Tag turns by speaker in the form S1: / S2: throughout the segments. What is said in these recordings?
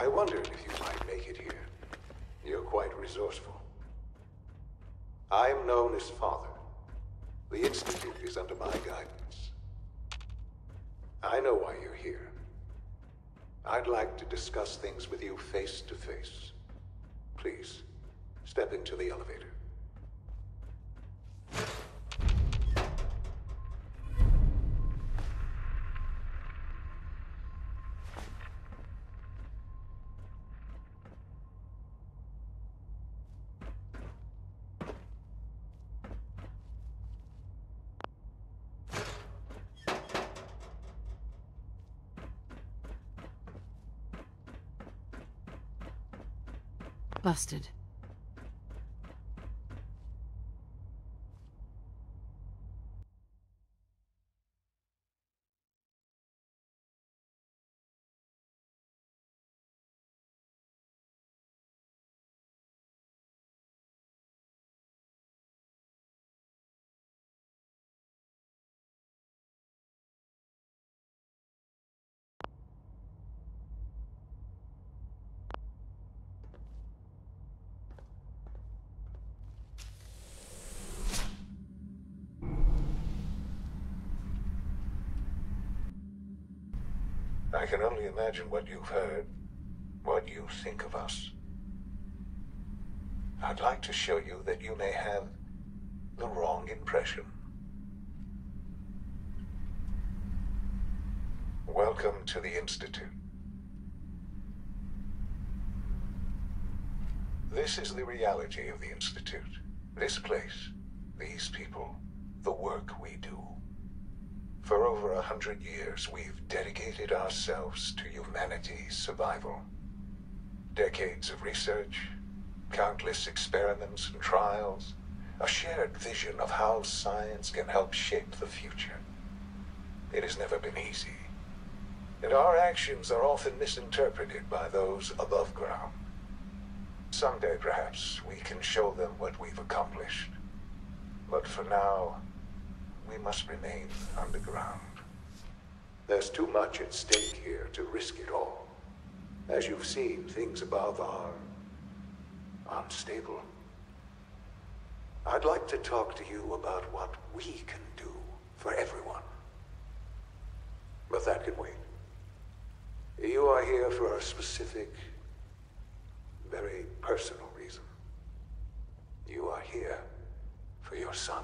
S1: I wondered if you might make it here. You're quite resourceful. I'm known as Father. The Institute is under my guidance. I know why you're here. I'd like to discuss things with you face to face. Please, step into the elevator.
S2: Busted.
S1: I can only imagine what you've heard, what you think of us. I'd like to show you that you may have the wrong impression. Welcome to the Institute. This is the reality of the Institute. This place, these people, the work we do. For over 100 years, we've dedicated ourselves to humanity's survival. Decades of research, countless experiments and trials, a shared vision of how science can help shape the future. It has never been easy, and our actions are often misinterpreted by those above ground. Someday, perhaps, we can show them what we've accomplished. But for now, we must remain underground. There's too much at stake here to risk it all. As you've seen, things above are unstable. I'd like to talk to you about what we can do for everyone. But that can wait. You are here for a specific, very personal reason. You are here for your son.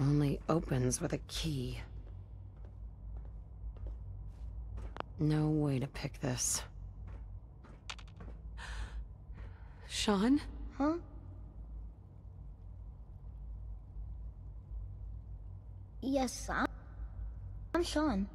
S2: Only opens with a key. No way to pick this. Sean?
S3: Huh? Yes, I'm Sean.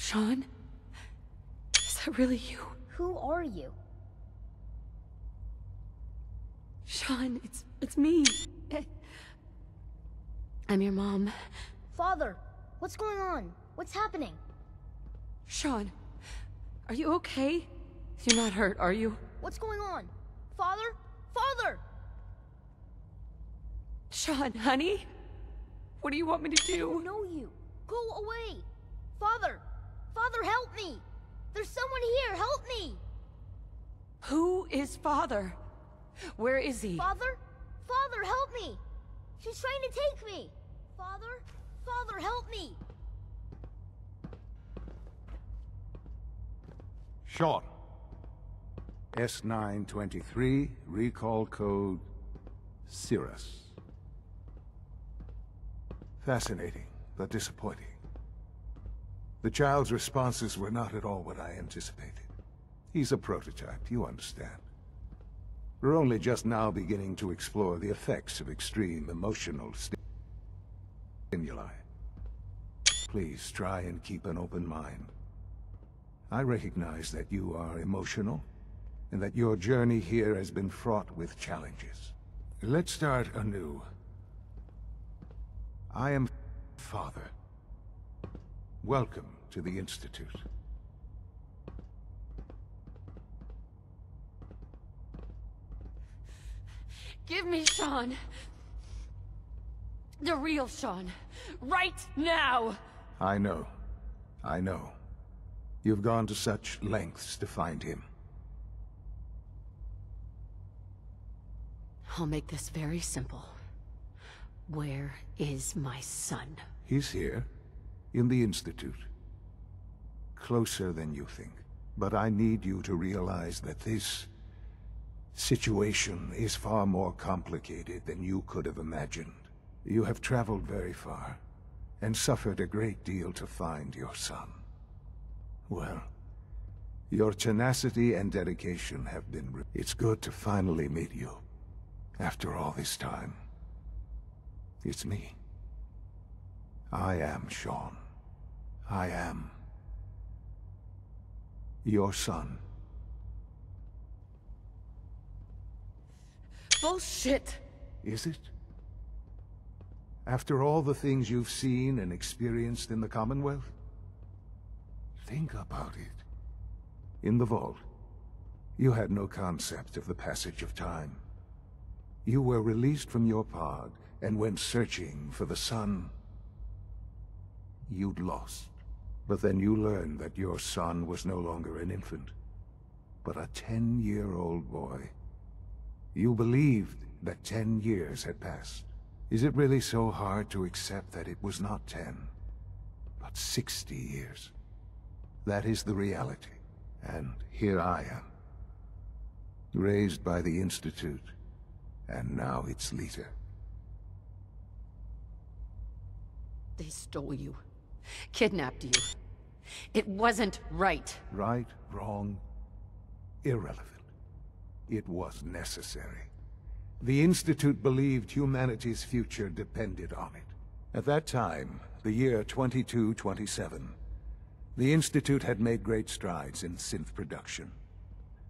S2: Sean? Is that really you?
S3: Who are you?
S2: Sean, it's me. I'm your mom.
S3: Father, what's going on? What's happening?
S2: Sean, are you okay? You're not hurt, are you?
S3: What's going on? Father? Father!
S2: Sean, honey? What do you want me to
S3: I
S2: do?
S3: don't know you. Go away! Father! Father, help me! There's someone here! Help me!
S2: Who is Father? Where is he?
S3: Father? Father, help me! She's trying to take me! Father? Father, help me!
S1: Sean. S923, recall code Cirrus. Fascinating, but disappointing. The child's responses were not at all what I anticipated. He's a prototype, you understand. We're only just now beginning to explore the effects of extreme emotional stimuli. Please try and keep an open mind. I recognize that you are emotional, and that your journey here has been fraught with challenges. Let's start anew. I am Father. Welcome to the Institute.
S2: Give me Sean. The real Sean. Right now!
S1: I know. I know. You've gone to such lengths to find him.
S2: I'll make this very simple. Where is my son?
S1: He's here, in the Institute. Closer than you think. But I need you to realize that this situation is far more complicated than you could have imagined. You have traveled very far, and suffered a great deal to find your son. Well, your tenacity and dedication have been It's good to finally meet you. After all this time. It's me. I am Sean. I am your son.
S2: Bullshit!
S1: Is it? After all the things you've seen and experienced in the Commonwealth? Think about it. In the vault, you had no concept of the passage of time. You were released from your pod and went searching for the son you'd lost. But then you learned that your son was no longer an infant, but a 10-year-old boy. You believed that 10 years had passed. Is it really so hard to accept that it was not 10, but 60 years? That is the reality, and here I am. Raised by the Institute, and now its leader.
S2: They stole you. Kidnapped you. It wasn't right.
S1: Right, wrong, irrelevant. It was necessary. The Institute believed humanity's future depended on it. At that time, the year 2227, the Institute had made great strides in synth production.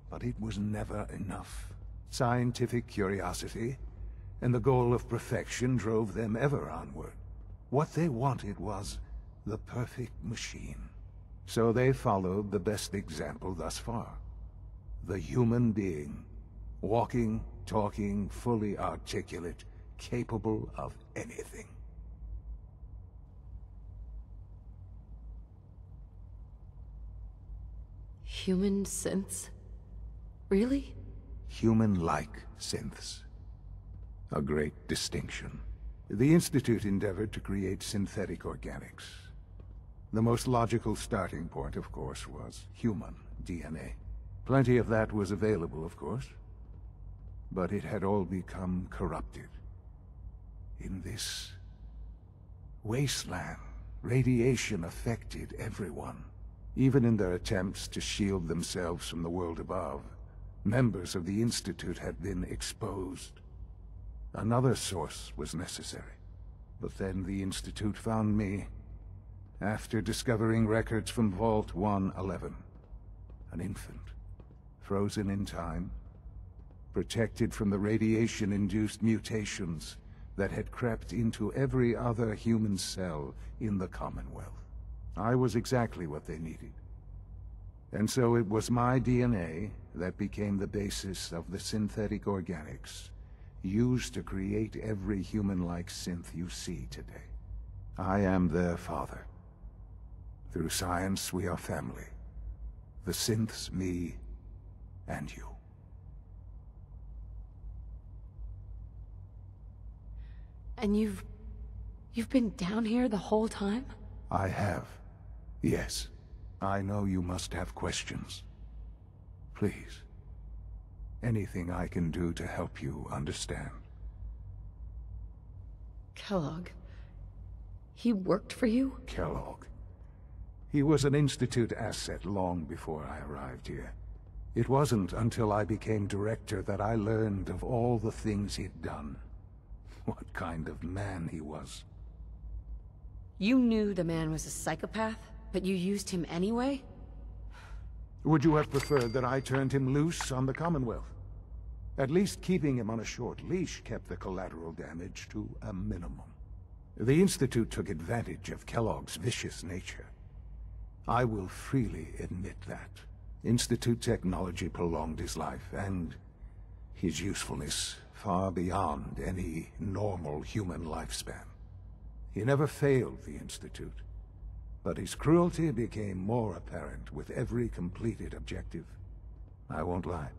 S1: But it was never enough. Scientific curiosity and the goal of perfection drove them ever onward. What they wanted was the perfect machine. So they followed the best example thus far. The human being. Walking, talking, fully articulate, capable of anything.
S2: Human synths? Really?
S1: Human-like synths. A great distinction. The Institute endeavored to create synthetic organics. The most logical starting point, of course, was human DNA. Plenty of that was available, of course. But it had all become corrupted. In this wasteland, radiation affected everyone. Even in their attempts to shield themselves from the world above, members of the Institute had been exposed. Another source was necessary. But then the Institute found me, after discovering records from Vault 111. An infant, frozen in time, protected from the radiation-induced mutations that had crept into every other human cell in the Commonwealth. I was exactly what they needed. And so it was my DNA that became the basis of the synthetic organics used to create every human-like synth you see today. I am their father. Through science, we are family. The synths, me, and you.
S2: And you've been down here the whole time?
S1: I have. Yes. I know you must have questions. Please. Anything I can do to help you understand.
S2: Kellogg. He worked for you?
S1: Kellogg. He was an Institute asset long before I arrived here. It wasn't until I became director that I learned of all the things he'd done. What kind of man he was.
S2: You knew the man was a psychopath, but you used him anyway?
S1: Would you have preferred that I turned him loose on the Commonwealth? At least keeping him on a short leash kept the collateral damage to a minimum. The Institute took advantage of Kellogg's vicious nature. I will freely admit that. Institute technology prolonged his life, and his usefulness far beyond any normal human lifespan. He never failed the Institute, but his cruelty became more apparent with every completed objective. I won't lie.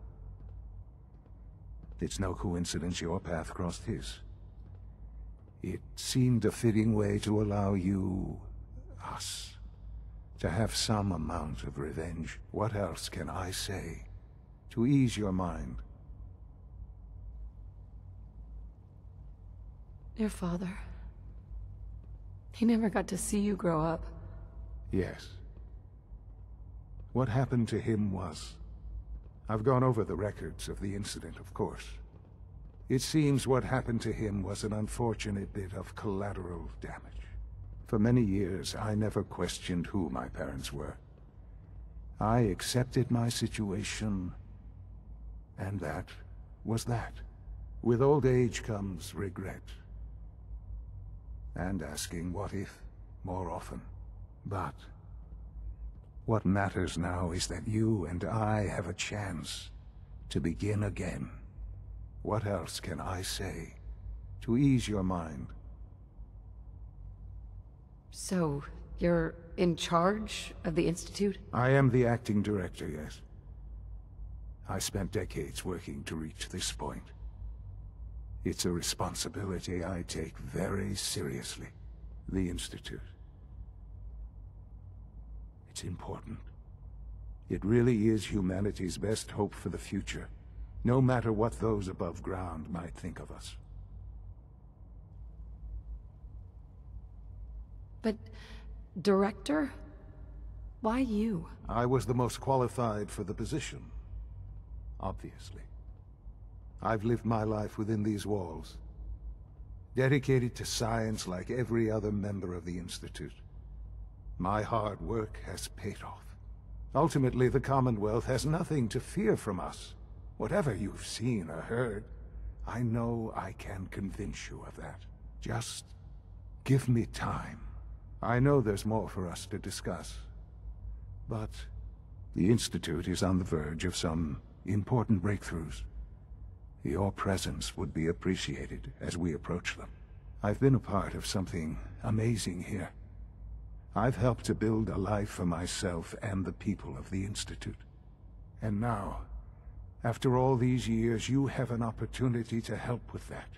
S1: It's no coincidence your path crossed his. It seemed a fitting way to allow you, us, to have some amount of revenge. What else can I say to ease your mind?
S2: Your father. He never got to see you grow up.
S1: Yes. What happened to him was... I've gone over the records of the incident, of course. It seems what happened to him was an unfortunate bit of collateral damage. For many years, I never questioned who my parents were. I accepted my situation, and that was that. With old age comes regret. And asking what if more often. But what matters now is that you and I have a chance to begin again. What else can I say to ease your mind?
S2: So, you're in charge of the Institute?
S1: I am the acting director, yes. I spent decades working to reach this point. It's a responsibility I take very seriously. The Institute. It's important. It really is humanity's best hope for the future, no matter what those above ground might think of us.
S2: But... Director? Why you?
S1: I was the most qualified for the position. Obviously. I've lived my life within these walls, dedicated to science like every other member of the Institute. My hard work has paid off. Ultimately, the Commonwealth has nothing to fear from us. Whatever you've seen or heard, I know I can convince you of that. Just give me time. I know there's more for us to discuss, but the Institute is on the verge of some important breakthroughs. Your presence would be appreciated as we approach them. I've been a part of something amazing here. I've helped to build a life for myself and the people of the Institute. And now, after all these years, you have an opportunity to help with that.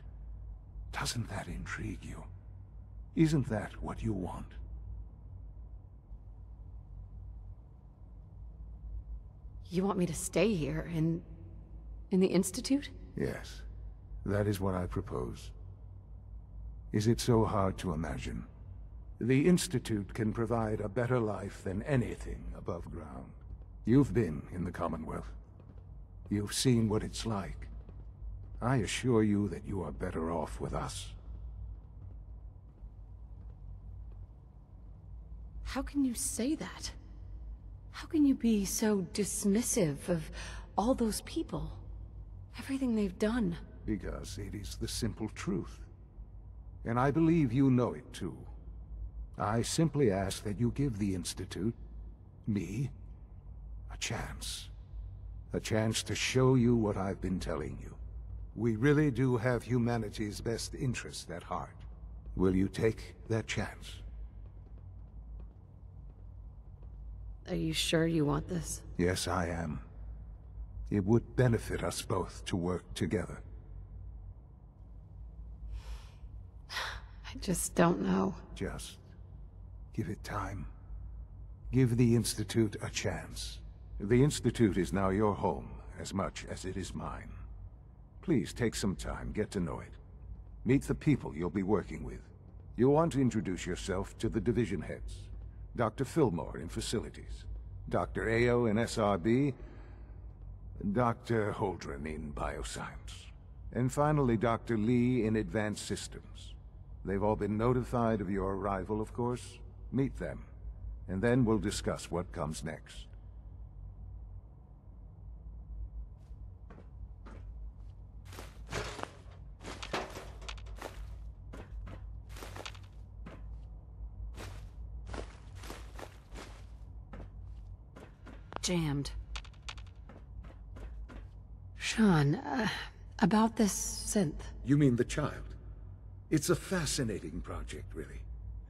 S1: Doesn't that intrigue you? Isn't that what you want?
S2: You want me to stay here, in the Institute?
S1: Yes, that is what I propose. Is it so hard to imagine? The Institute can provide a better life than anything above ground. You've been in the Commonwealth. You've seen what it's like. I assure you that you are better off with us.
S2: How can you say that? How can you be so dismissive of all those people? Everything they've done?
S1: Because it is the simple truth. And I believe you know it too. I simply ask that you give the Institute, me, a chance. A chance to show you what I've been telling you. We really do have humanity's best interest at heart. Will you take that chance?
S2: Are you sure you want this?
S1: Yes, I am. It would benefit us both to work together.
S2: I just don't know.
S1: Just give it time. Give the Institute a chance. The Institute is now your home, as much as it is mine. Please take some time, get to know it. Meet the people you'll be working with. You'll want to introduce yourself to the division heads. Dr. Fillmore in Facilities, Dr. Ayo in SRB, Dr. Holdren in Bioscience, and finally Dr. Lee in Advanced Systems. They've all been notified of your arrival, of course. Meet them, and then we'll discuss what comes next.
S2: Jammed. Sean, about this synth.
S1: You mean the child? It's a fascinating project, really.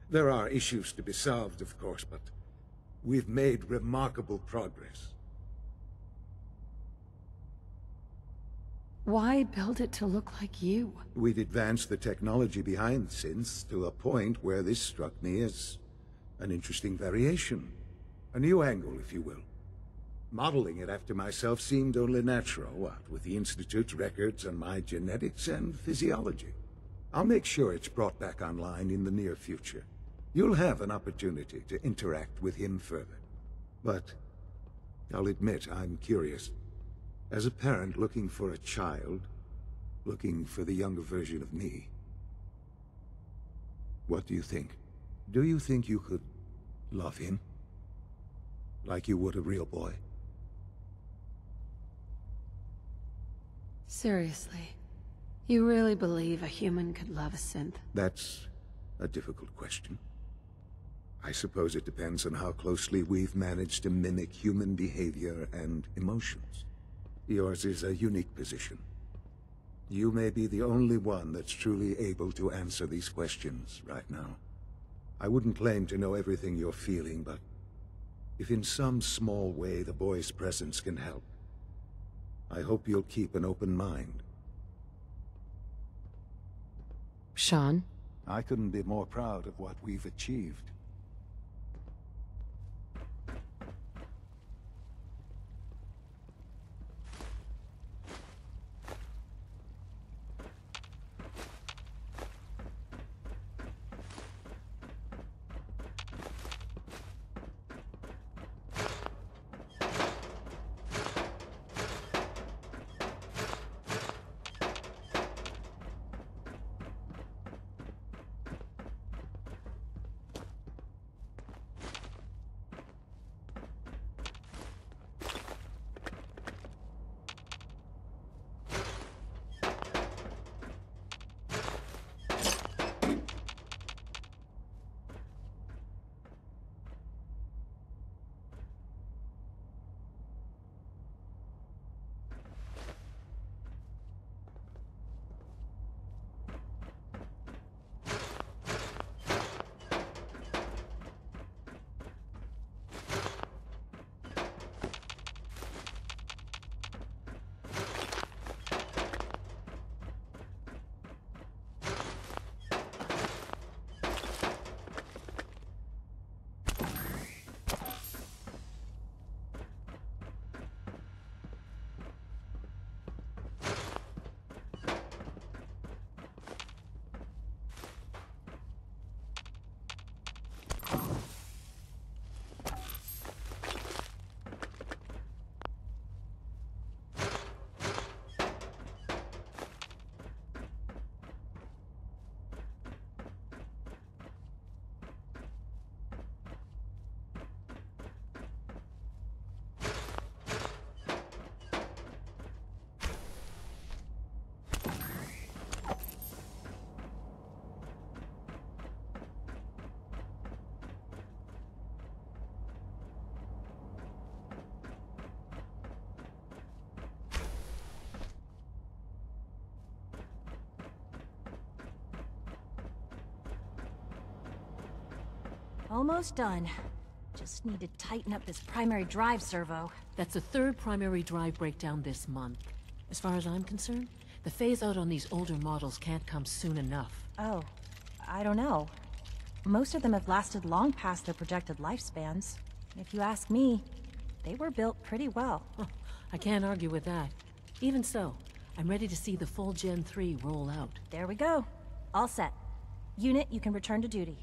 S1: There are issues to be solved, of course, but we've made remarkable progress.
S2: Why build it to look like you?
S1: We'd advanced the technology behind synths to a point where this struck me as an interesting variation. A new angle, if you will. Modeling it after myself seemed only natural, what with the Institute's records on my genetics and physiology. I'll make sure it's brought back online in the near future. You'll have an opportunity to interact with him further. But I'll admit I'm curious. As a parent looking for a child, looking for the younger version of me, what do you think? Do you think you could love him? Like you would a real boy?
S2: Seriously, you really believe a human could love a synth?
S1: That's a difficult question. I suppose it depends on how closely we've managed to mimic human behavior and emotions. Yours is a unique position. You may be the only one that's truly able to answer these questions right now. I wouldn't claim to know everything you're feeling, but if in some small way the boy's presence can help, I hope you'll keep an open mind.
S2: Sean?
S1: I couldn't be more proud of what we've achieved.
S4: Almost done. Just need to tighten up this primary drive servo.
S5: That's the third primary drive breakdown this month. As far as I'm concerned, the phase-out on these older models can't come soon enough.
S4: Oh, I don't know. Most of them have lasted long past their projected lifespans. If you ask me, they were built pretty well.
S5: I can't argue with that. Even so, I'm ready to see the full Gen 3 roll out.
S4: There we go. All set. Unit, you can return to duty.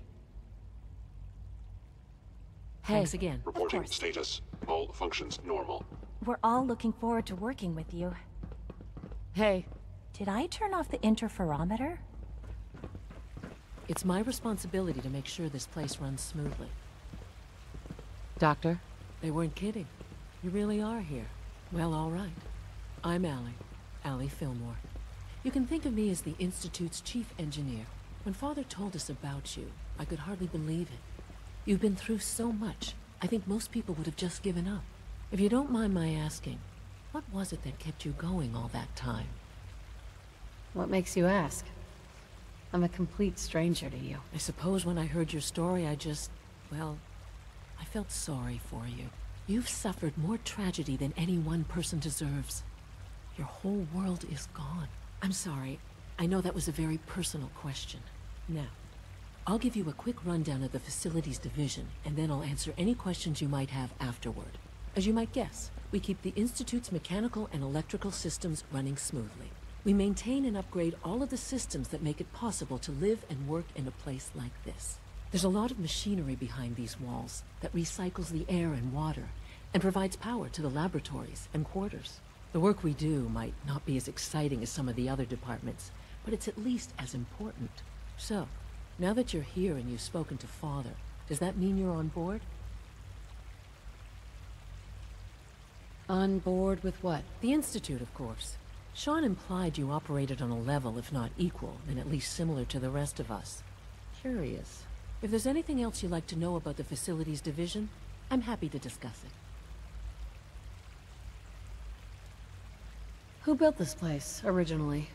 S5: Thanks again.
S6: Reporting status. All functions normal.
S4: We're all looking forward to working with you.
S2: Hey.
S4: Did I turn off the interferometer?
S5: It's my responsibility to make sure this place runs smoothly.
S2: Doctor?
S5: They weren't kidding. You really are here. Well, all right. I'm Allie Fillmore. You can think of me as the Institute's chief engineer. When Father told us about you, I could hardly believe it. You've been through so much, I think most people would have just given up. If you don't mind my asking, what was it that kept you going all that time?
S2: What makes you ask? I'm a complete stranger to you.
S5: I suppose when I heard your story, well, I felt sorry for you. You've suffered more tragedy than any one person deserves. Your whole world is gone. I'm sorry. I know that was a very personal question. Now, I'll give you a quick rundown of the Facilities Division, and then I'll answer any questions you might have afterward. As you might guess, we keep the Institute's mechanical and electrical systems running smoothly. We maintain and upgrade all of the systems that make it possible to live and work in a place like this. There's a lot of machinery behind these walls that recycles the air and water and provides power to the laboratories and quarters. The work we do might not be as exciting as some of the other departments, but it's at least as important. So, now that you're here and you've spoken to Father, does that mean you're on board?
S2: On board with what?
S5: The Institute, of course. Sean implied you operated on a level, if not equal, then at least similar to the rest of us. Curious. If there's anything else you'd like to know about the Facilities Division, I'm happy to discuss it.
S2: Who built this place, originally?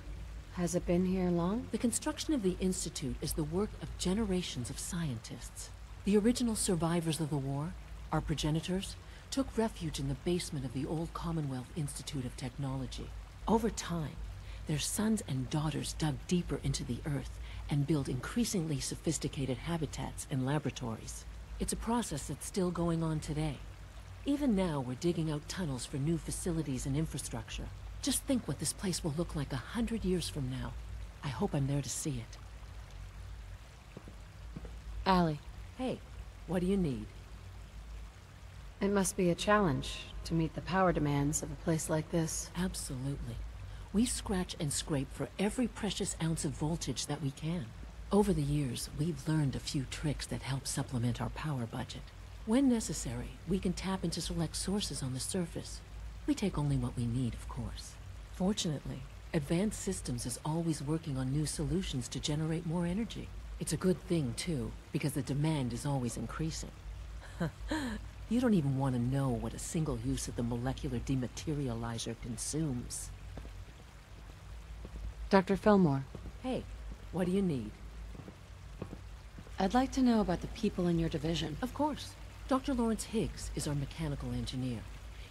S2: Has it been here long?
S5: The construction of the Institute is the work of generations of scientists. The original survivors of the war, our progenitors, took refuge in the basement of the old Commonwealth Institute of Technology. Over time, their sons and daughters dug deeper into the earth and built increasingly sophisticated habitats and laboratories. It's a process that's still going on today. Even now, we're digging out tunnels for new facilities and infrastructure. Just think what this place will look like 100 years from now. I hope I'm there to see it.
S2: Allie.
S5: Hey, what do you need?
S2: It must be a challenge to meet the power demands of a place like this.
S5: Absolutely. We scratch and scrape for every precious ounce of voltage that we can. Over the years, we've learned a few tricks that help supplement our power budget. When necessary, we can tap into select sources on the surface. We take only what we need, of course. Fortunately, Advanced Systems is always working on new solutions to generate more energy. It's a good thing, too, because the demand is always increasing. You don't even want to know what a single use of the molecular dematerializer consumes.
S2: Dr. Fillmore.
S5: Hey, what do you need?
S2: I'd like to know about the people in your division.
S5: Of course. Dr. Lawrence Higgs is our mechanical engineer.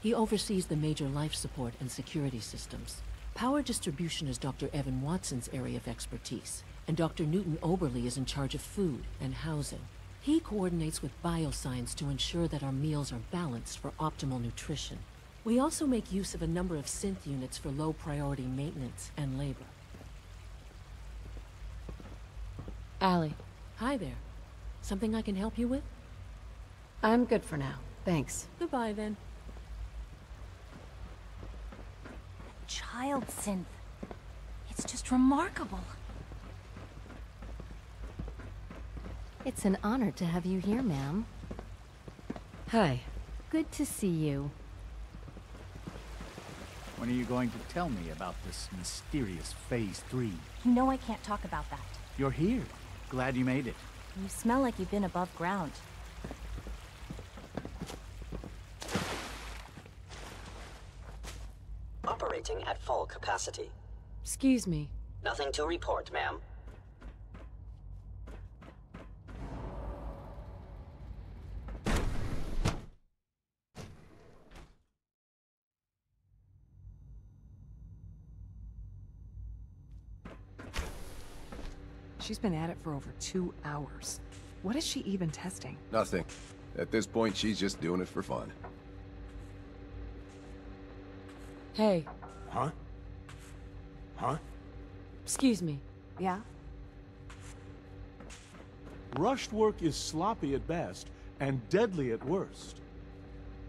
S5: He oversees the major life support and security systems. Power distribution is Dr. Evan Watson's area of expertise, and Dr. Newton Oberly is in charge of food and housing. He coordinates with bioscience to ensure that our meals are balanced for optimal nutrition. We also make use of a number of synth units for low-priority maintenance and labor.
S2: Allie.
S5: Hi there. Something I can help you with?
S2: I'm good for now. Thanks.
S5: Goodbye, then.
S4: Child synth. It's just remarkable.
S7: It's an honor to have you here, ma'am.
S2: Hi.
S7: Good to see you.
S8: When are you going to tell me about this mysterious Phase 3?
S4: You know I can't talk about that.
S8: You're here. Glad you made it.
S4: You smell like you've been above ground.
S9: Operating at full capacity.
S2: Excuse me.
S9: Nothing to report, ma'am.
S10: She's been at it for over 2 hours. What is she even testing?
S11: Nothing. At this point, she's just doing it for fun.
S2: Hey.
S12: Huh? Huh?
S2: Excuse me.
S10: Yeah?
S12: Rushed work is sloppy at best and deadly at worst.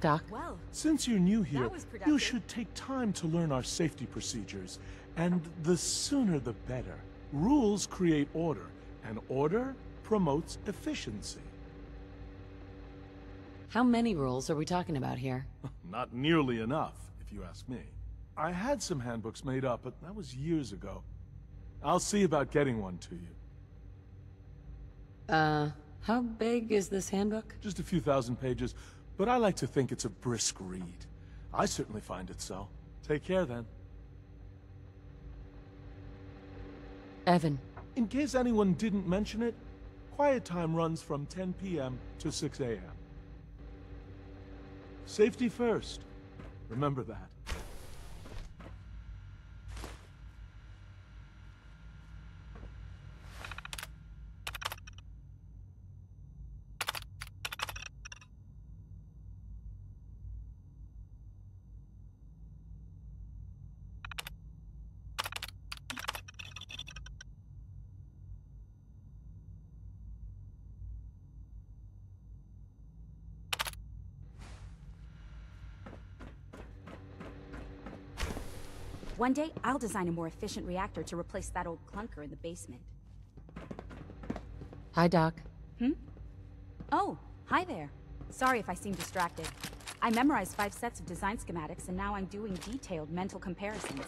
S2: Doc?
S10: Well,
S12: Since you're new here,
S10: was productive.
S12: you should take time to learn our safety procedures. And the sooner the better. Rules create order, and order promotes efficiency.
S2: How many rules are we talking about here?
S12: Not nearly enough, if you ask me. I had some handbooks made up, but that was years ago. I'll see about getting one to you.
S2: How big is this handbook?
S12: Just a few thousand pages, but I like to think it's a brisk read. I certainly find it so. Take care, then.
S2: Evan.
S12: In case anyone didn't mention it, quiet time runs from 10 p.m. to 6 a.m. Safety first. Remember that.
S13: One day, I'll design a more efficient reactor to replace that old clunker in the basement.
S2: Hi, Doc.
S13: Oh, hi there. Sorry if I seem distracted. I memorized 5 sets of design schematics, and now I'm doing detailed mental comparisons.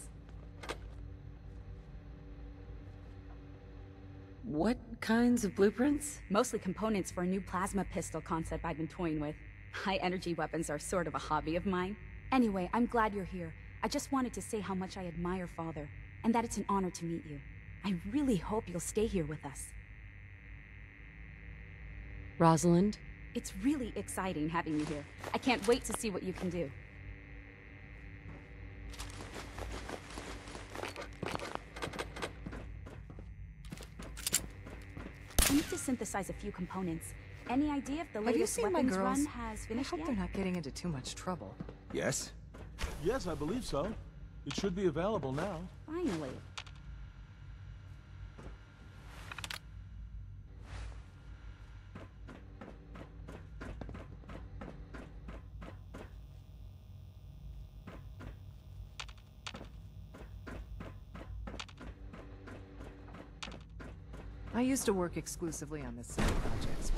S2: What kinds of blueprints?
S13: Mostly components for a new plasma pistol concept I've been toying with. High-energy weapons are sort of a hobby of mine. Anyway, I'm glad you're here. I just wanted to say how much I admire Father, and that it's an honor to meet you. I really hope you'll stay here with us.
S2: Rosalind?
S13: It's really exciting having you here. I can't wait to see what you can do. I need to synthesize a few components. Any idea if the
S10: Have you
S13: latest
S10: seen my
S13: weapons
S10: girls?
S13: run has finished
S10: I hope
S13: yet?
S10: they're not getting into too much trouble.
S11: Yes?
S12: Yes, I believe so. It should be available now.
S13: Finally.
S10: I used to work exclusively on this set of projects.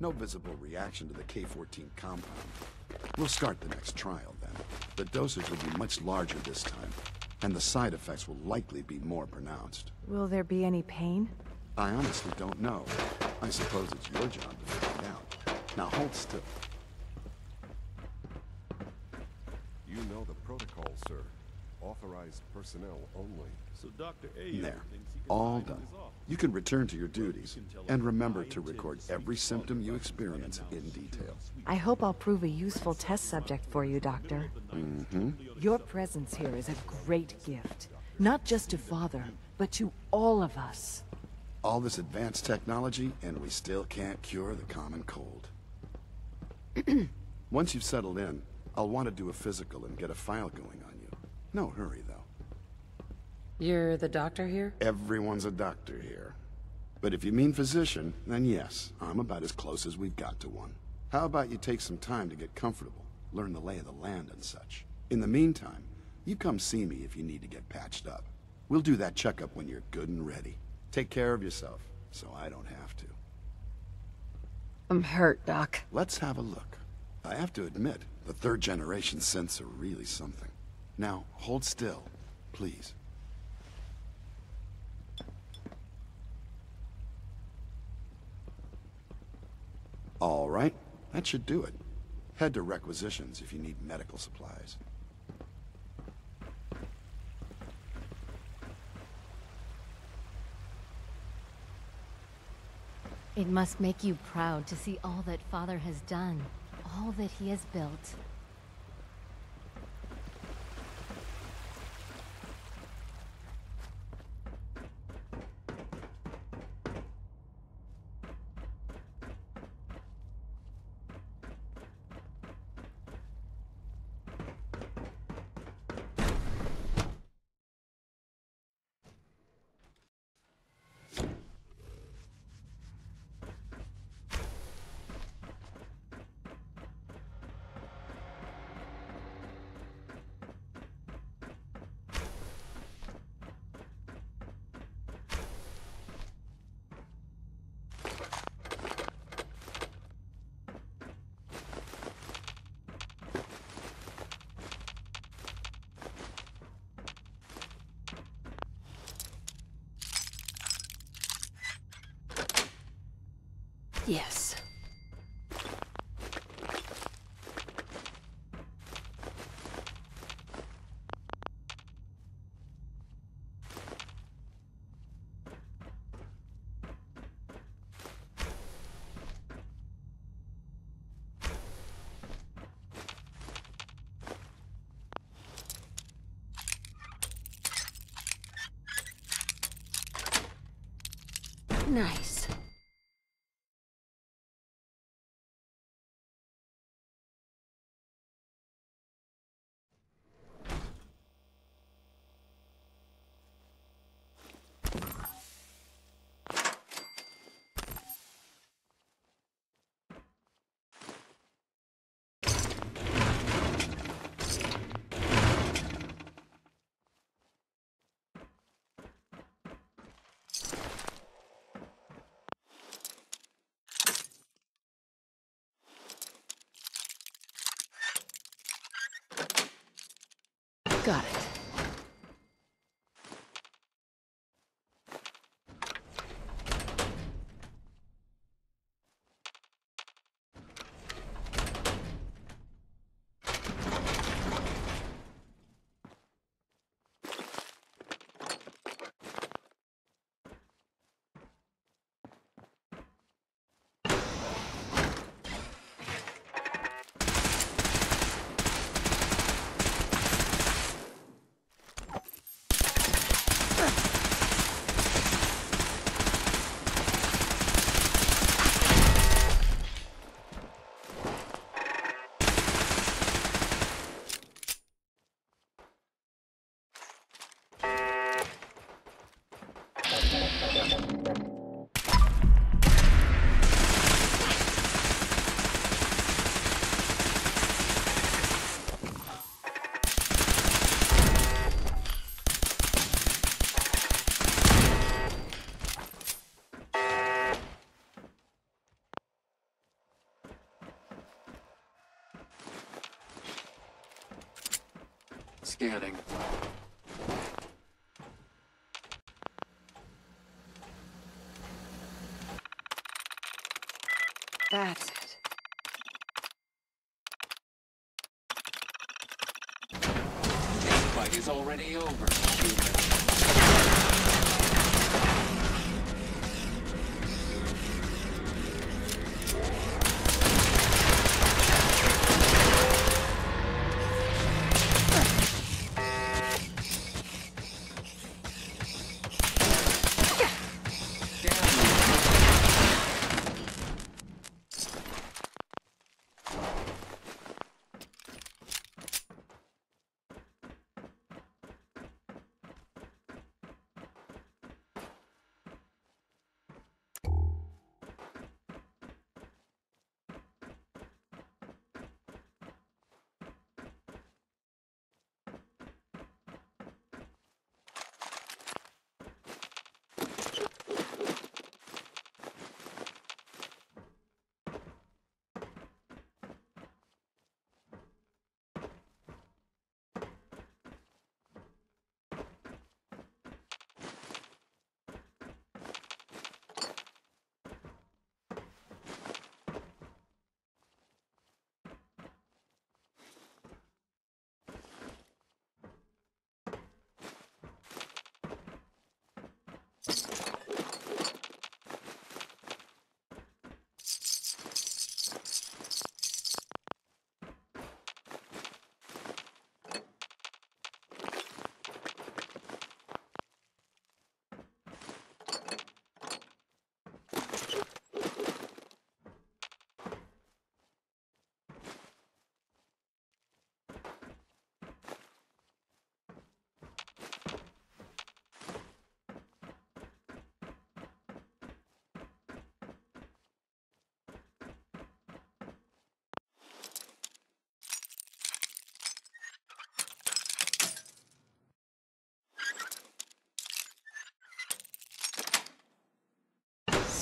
S14: No visible reaction to the K-14 compound. We'll start the next trial, then. The dosage will be much larger this time, and the side effects will likely be more pronounced.
S10: Will there be any pain?
S14: I honestly don't know. I suppose it's your job to find out. Now hold still.
S15: You know the protocol, sir. Authorized personnel only. So Dr. A
S14: There. All done. You can return to your duties, and remember to record every symptom you experience in detail.
S10: I hope I'll prove a useful test subject for you, Doctor.
S14: Mm-hmm.
S10: Your presence here is a great gift. Not just to Father, but to all of us.
S14: All this advanced technology, and we still can't cure the common cold. Once you've settled in, I'll want to do a physical and get a file going on you. No hurry, though.
S2: You're the doctor here?
S14: Everyone's a doctor here. But if you mean physician, then yes, I'm about as close as we've got to one. How about you take some time to get comfortable, learn the lay of the land and such. In the meantime, you come see me if you need to get patched up. We'll do that checkup when you're good and ready. Take care of yourself, so I don't have to.
S2: I'm hurt, Doc.
S14: Let's have a look. I have to admit, the third-generation synths are really something. Now, hold still, please. All right, that should do it. Head to requisitions if you need medical supplies.
S7: It must make you proud to see all that Father has done, all that he has built.
S5: Yes. Nice. Got it.
S16: Scanning.
S10: That's it.
S16: The fight is already over, human.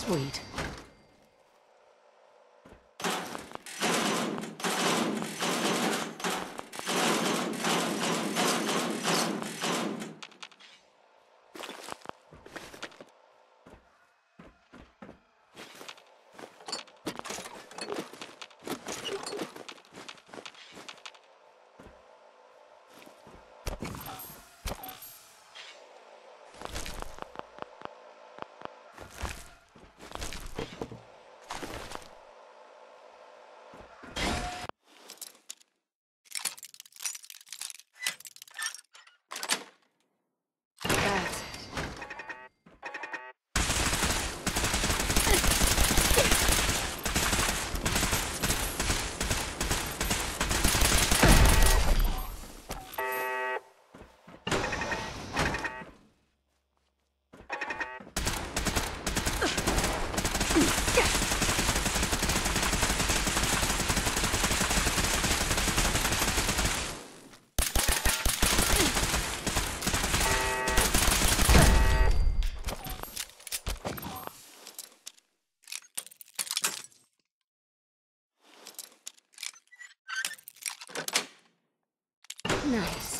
S2: Sweet. Nice.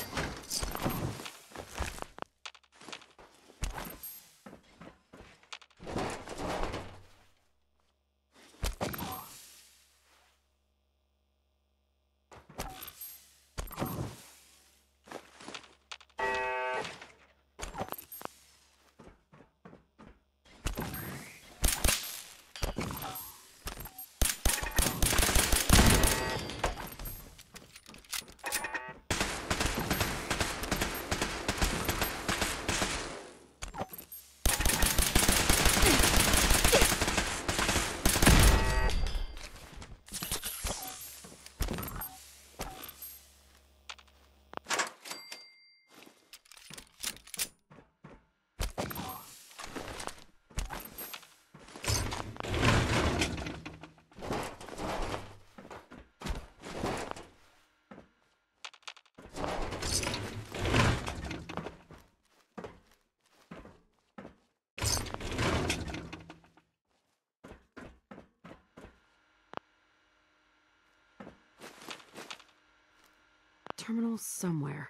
S2: Terminal somewhere.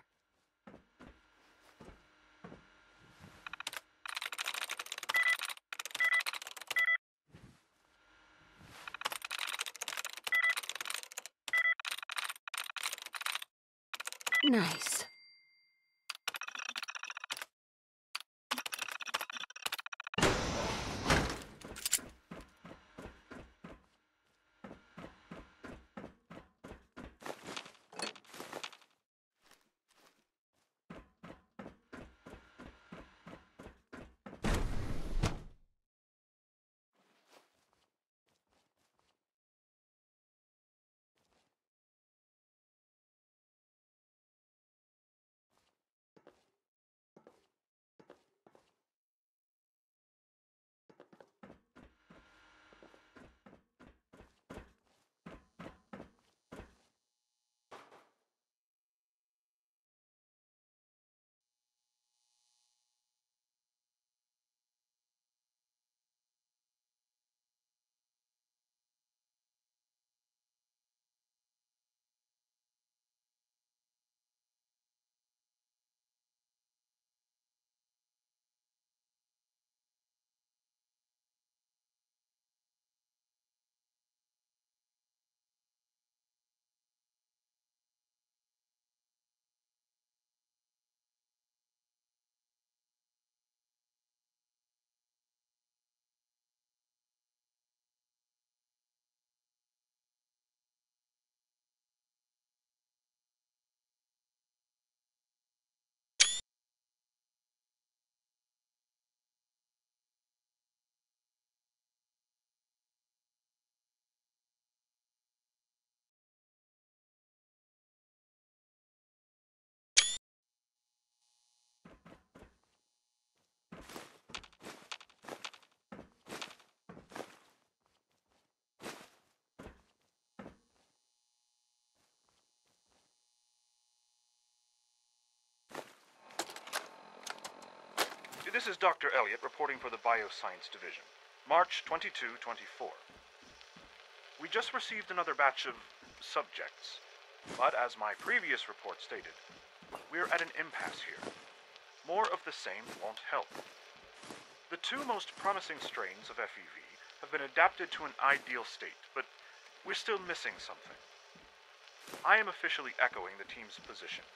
S2: Nice.
S17: This is Dr. Elliot reporting for the Bioscience Division. March 22-24. We just received another batch of subjects, but as my previous report stated, we're at an impasse here. More of the same won't help. The two most promising strains of FEV have been adapted to an ideal state, but we're still missing something. I am officially echoing the team's position.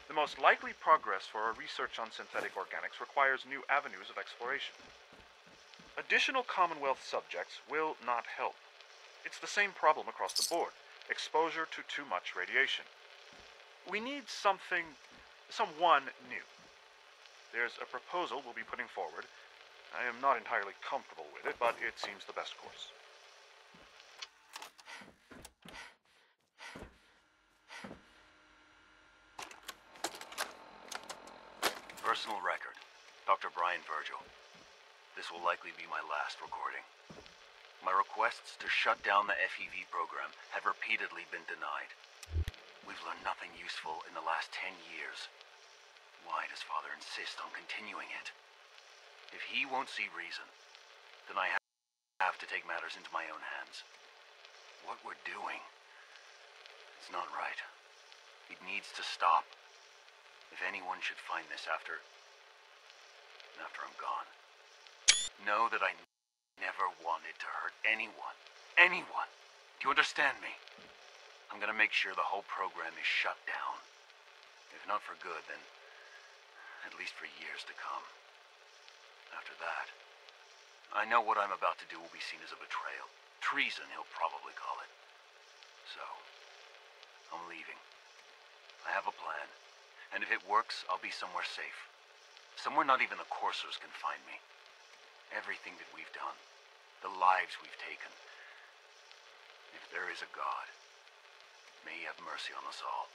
S17: The most likely progress for our research on synthetic organics requires new avenues of exploration. Additional Commonwealth subjects will not help. It's the same problem across the board, exposure to too much radiation. We need someone new. There's a proposal we'll be putting forward. I am not entirely comfortable with it, but it seems the best course.
S18: Personal record. Dr. Brian Virgil. This will likely be my last recording. My requests to shut down the FEV program have repeatedly been denied. We've learned nothing useful in the last 10 years. Why does Father insist on continuing it? If he won't see reason, then I have to take matters into my own hands. What we're doing, it's not right. It needs to stop. If anyone should find this after I'm gone, know that I never wanted to hurt anyone. Anyone! Do you understand me? I'm gonna make sure the whole program is shut down. If not for good, then at least for years to come. After that, I know what I'm about to do will be seen as a betrayal. Treason, he'll probably call it. So, I'm leaving. I have a plan, and if it works, I'll be somewhere safe. Somewhere not even the coursers can find me. Everything that we've done, the lives we've taken. If there is a God, may he have mercy on us all.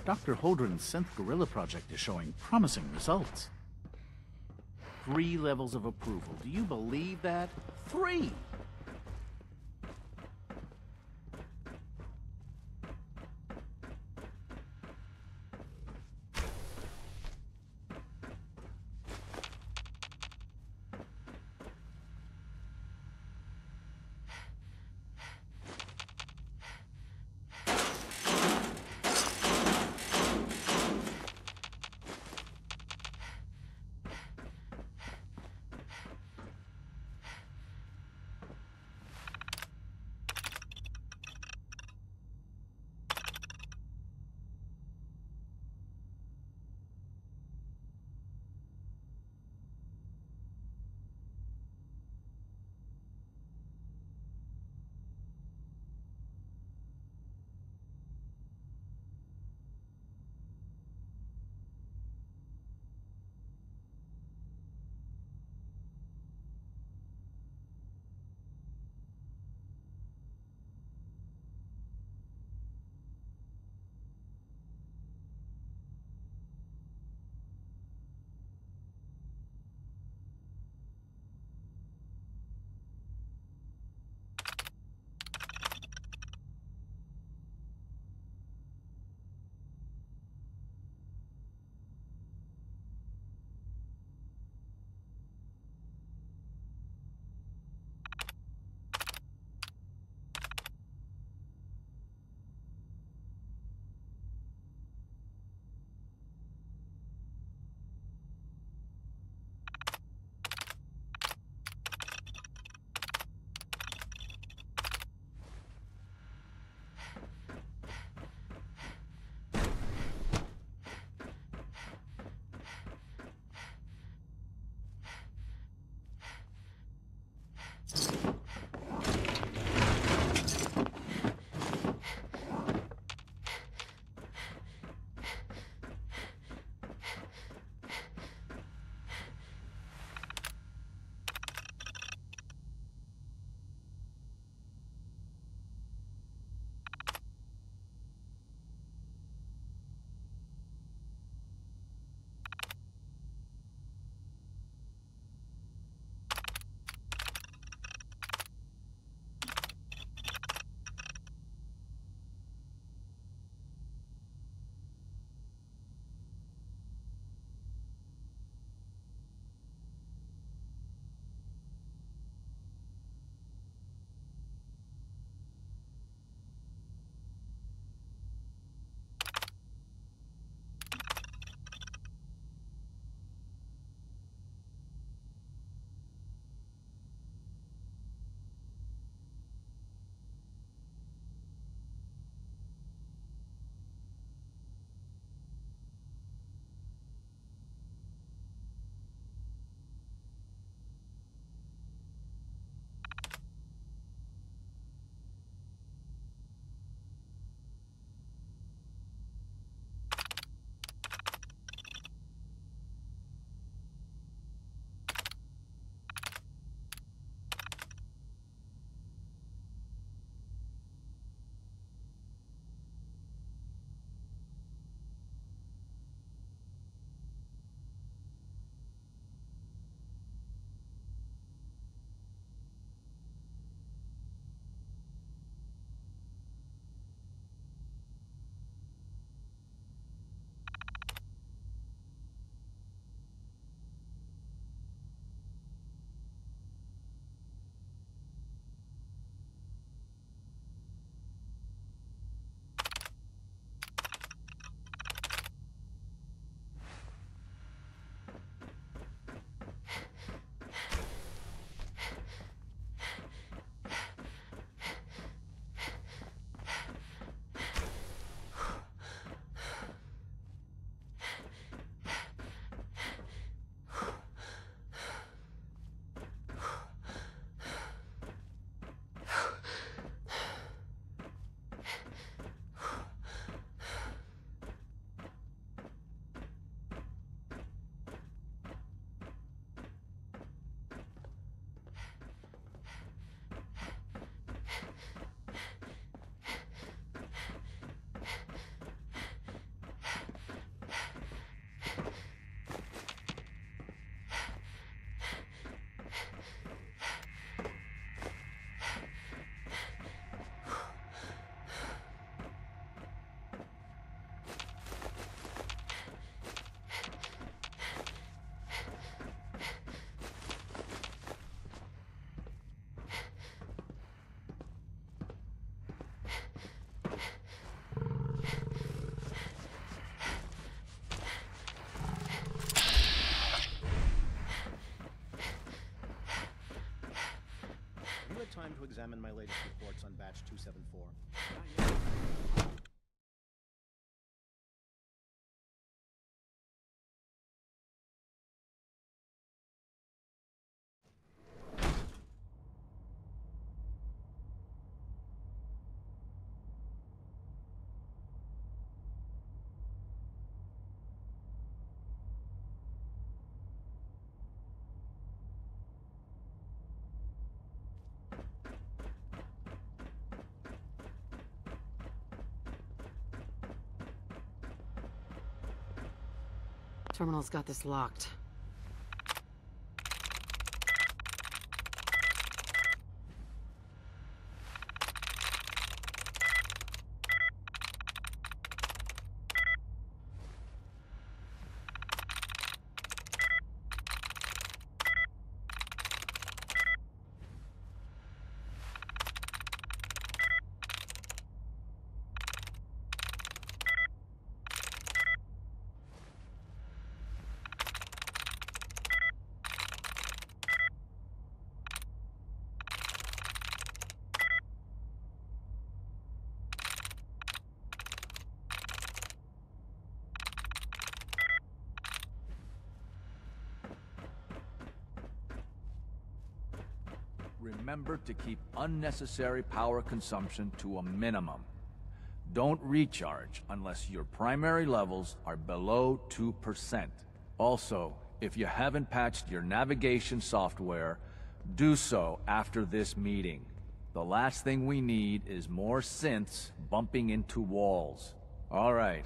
S8: Dr. Holdren's synth gorilla project is showing promising results. 3 levels of approval. Do you believe that? 3!
S19: time to examine my latest reports on batch 274?
S5: Terminal's got this locked.
S20: Remember to keep unnecessary power consumption to a minimum. Don't recharge unless your primary levels are below 2%. Also, if you haven't patched your navigation software, do so after this meeting. The last thing we need is more synths bumping into walls. All right,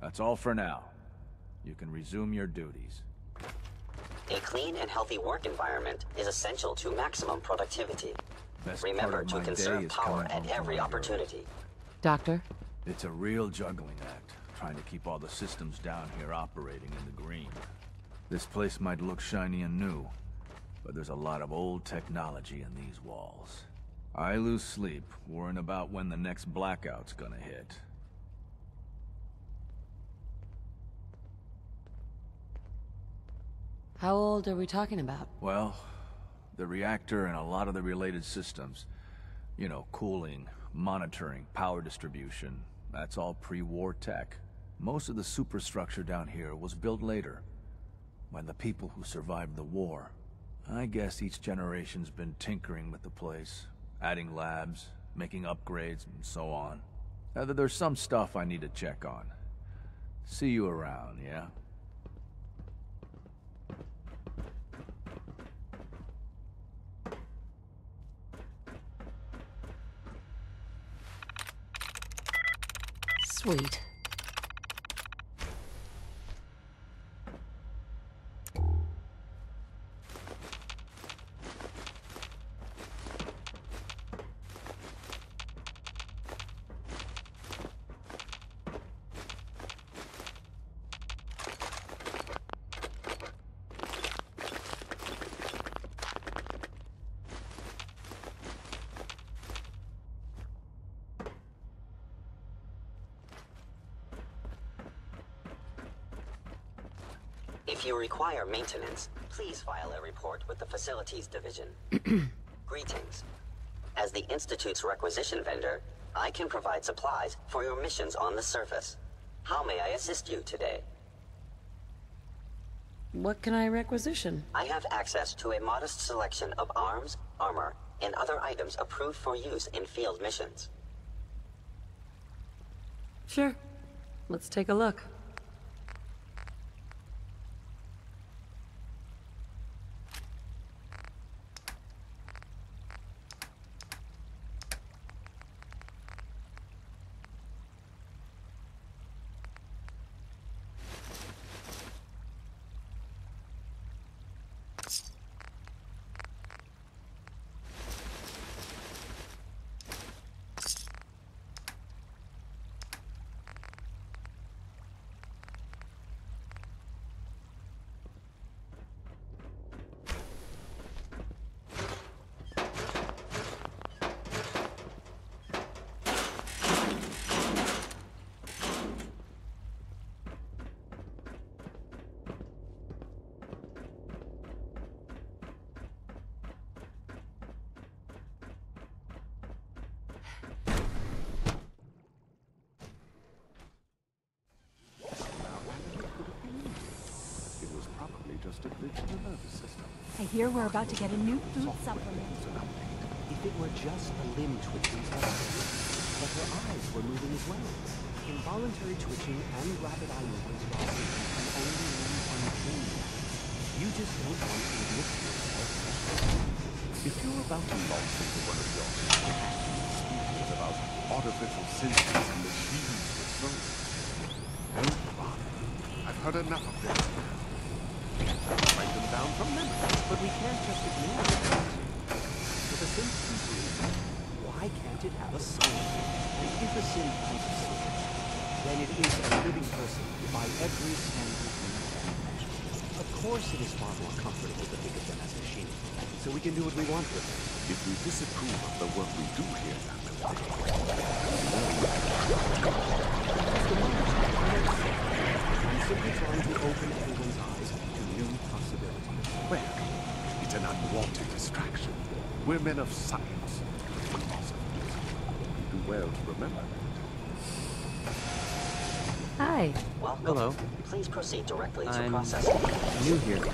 S20: that's all for now. You can resume your duties.
S9: A clean and healthy work environment is essential to maximum productivity. Remember to conserve power at every opportunity.
S5: Doctor?
S20: It's a real juggling act, trying to keep all the systems down here operating in the green. This place might look shiny and new, but there's a lot of old technology in these walls. I lose sleep worrying about when the next blackout's gonna hit.
S5: How old are we talking about?
S20: Well, the reactor and a lot of the related systems. You know, cooling, monitoring, power distribution. That's all pre-war tech. Most of the superstructure down here was built later, by the people who survived the war. I guess each generation's been tinkering with the place, adding labs, making upgrades, and so on. There's some stuff I need to check on. See you around, yeah?
S5: Sweet.
S9: If you require maintenance, please file a report with the Facilities Division. Greetings. As the Institute's requisition vendor, I can provide supplies for your missions on the surface. How may I assist you today?
S5: What can I requisition?
S9: I have access to a modest selection of arms, armor, and other items approved for use in field missions.
S5: Sure. Let's take a look.
S8: to the nervous system.
S4: I hear we're about to get a new food supplement.
S21: If it were just a limb twitching, but her eyes were moving as well. Involuntary twitching and rapid eye movements can only lead unchanged. You just don't want to admit to yourself.
S8: If you're about to launch into one of your speeches about artificial senses and machines with souls, don't bother. I've heard enough of this. Write them down from memory.
S21: But we can't just ignore it. If a synth can breathe, why can't it have a soul? And if a synth has a soul, then it is a living person by every standard we can measure. Of course it is far more comfortable to think of them as machines, so we can do what we want with them.
S8: If we disapprove of the work we do here, Dr. Day,
S21: I'm simply trying to open everyone's eyes to new possibilities.
S8: well, it's an unwanted distraction. We're men of science. Do well to remember that.
S7: Hi.
S9: Welcome.
S21: Hello.
S9: Please proceed directly to
S21: I'm
S9: processing.
S21: new here.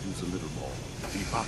S8: Use a little more. Deeper.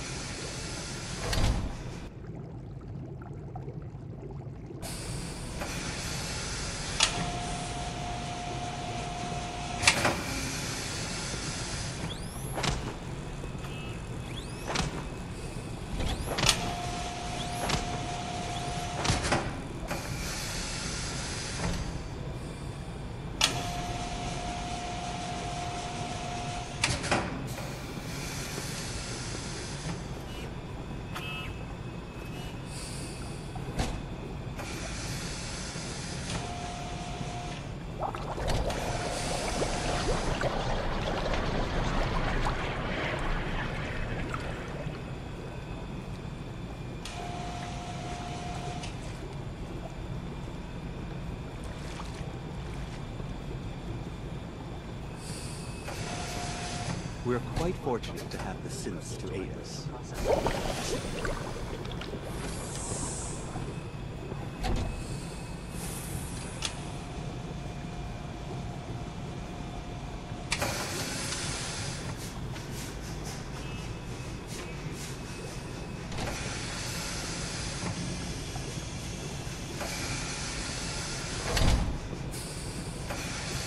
S21: We're quite fortunate to have the synths to aid us.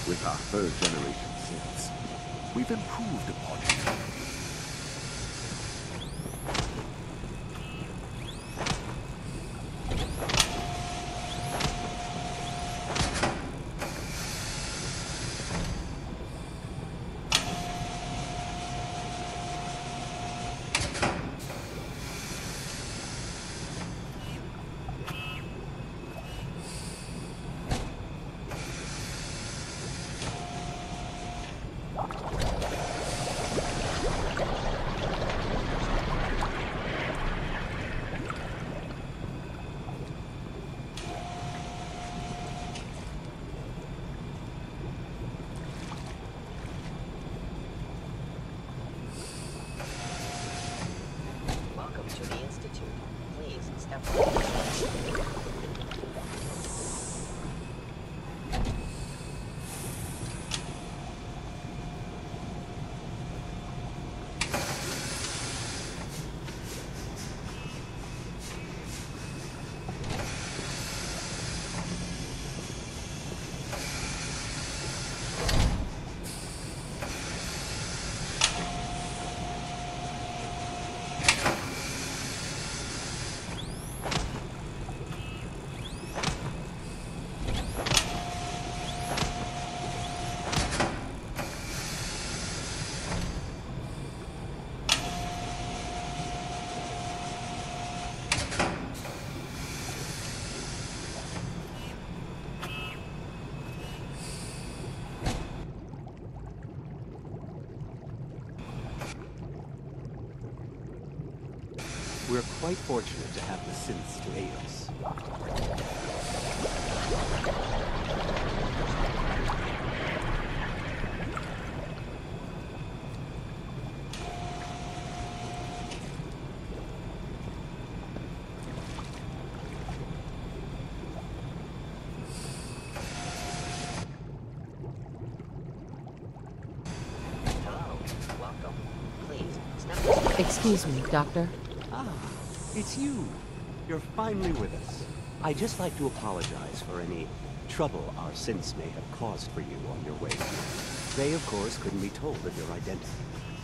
S8: With our third-generation synths, we've improved upon it.
S9: Welcome to the Institute. Please step forward.
S21: We're quite fortunate to have the synths to aid us.
S9: Hello. Welcome. Please step forward.
S2: Excuse me, Doctor.
S21: It's you. You're finally with us. I'd just like to apologize for any trouble our synths may have caused for you on your way here. They, of course, couldn't be told of your identity,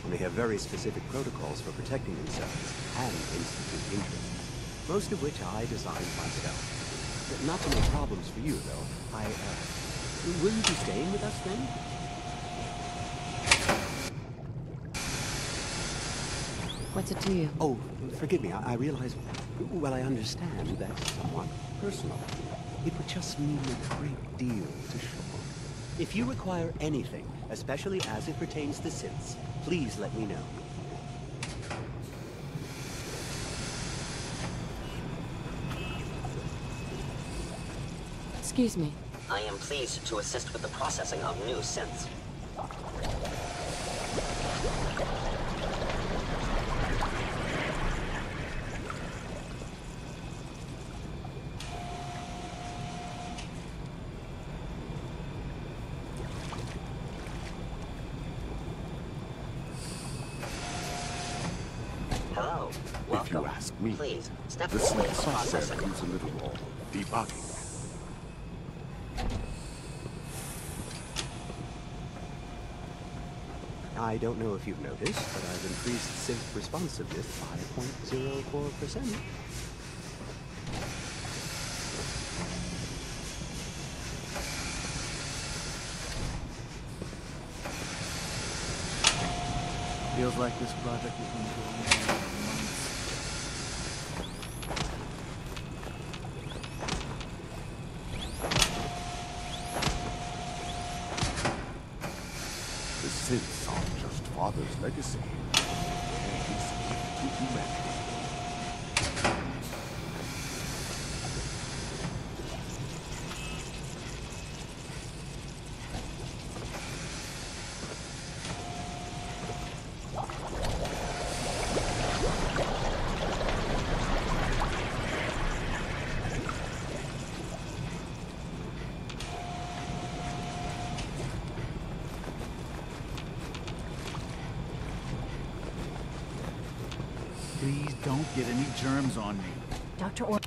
S21: and they have very specific protocols for protecting themselves and Institute interests, most of which I designed myself. Not to make problems for you, though. Will you be staying with us then?
S2: What's it to you?
S21: Oh, forgive me. I realize... Well, I understand that's somewhat personal. It would just mean a great deal to Shaw. If you require anything, especially as it pertains to synths, please let me know.
S2: Excuse me.
S9: I am pleased to assist with the processing of new synths. Hello. Welcome.
S8: If you ask me,
S9: Please step
S8: the
S9: forward
S8: synth
S9: for
S8: software
S9: processing.
S8: needs a little more debugging.
S21: I don't know if you've noticed, but I've increased synth responsiveness by 0.04%.
S3: Feels like this project has been going on for months.
S8: The synths aren't just Father's legacy. They're his gift to humanity.
S3: Please don't get any germs on me.
S4: Dr. Or...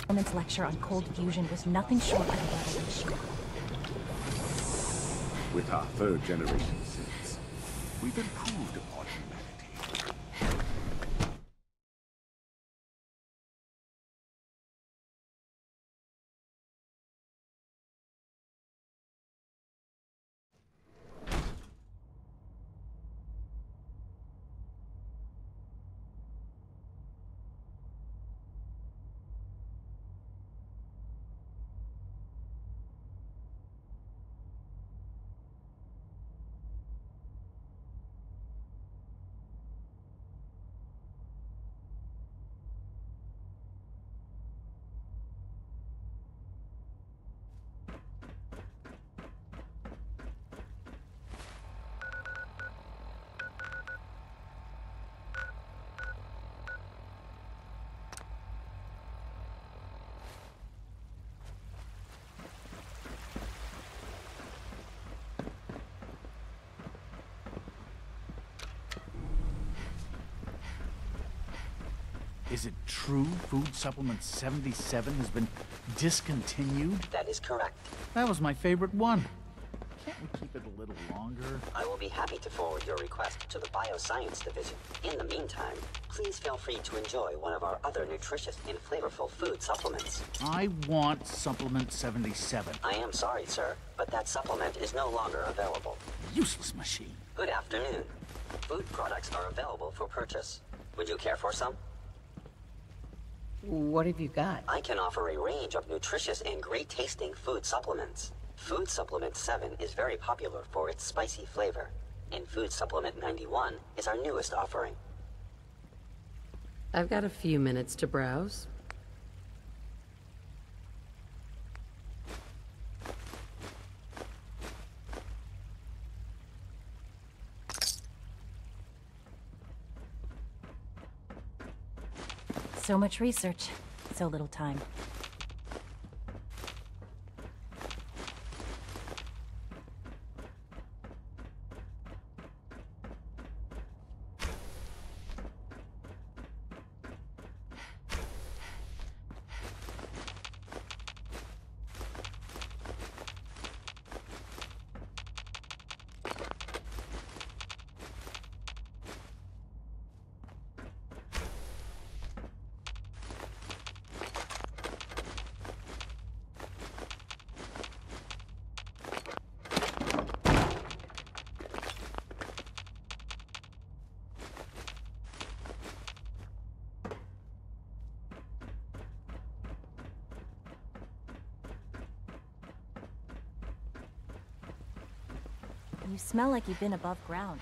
S4: Element's lecture on cold fusion was nothing short of a revelation.
S8: With our third generation synths, we've improved upon humanity.
S21: Is it true Food Supplement 77 has been discontinued?
S9: That is correct.
S21: That was my favorite one. Can't we keep it a little longer?
S9: I will be happy to forward your request to the Bioscience Division. In the meantime, please feel free to enjoy one of our other nutritious and flavorful food supplements.
S21: I want Supplement 77.
S9: I am sorry, sir, but that supplement is no longer available.
S21: Useless machine.
S9: Good afternoon. Food products are available for purchase. Would you care for some?
S10: What have you got?
S9: I can offer a range of nutritious and great-tasting food supplements. Food Supplement 7 is very popular for its spicy flavor, and Food Supplement 91 is our newest offering.
S2: I've got a few minutes to browse.
S4: So much research, so little time. You smell like you've been above ground.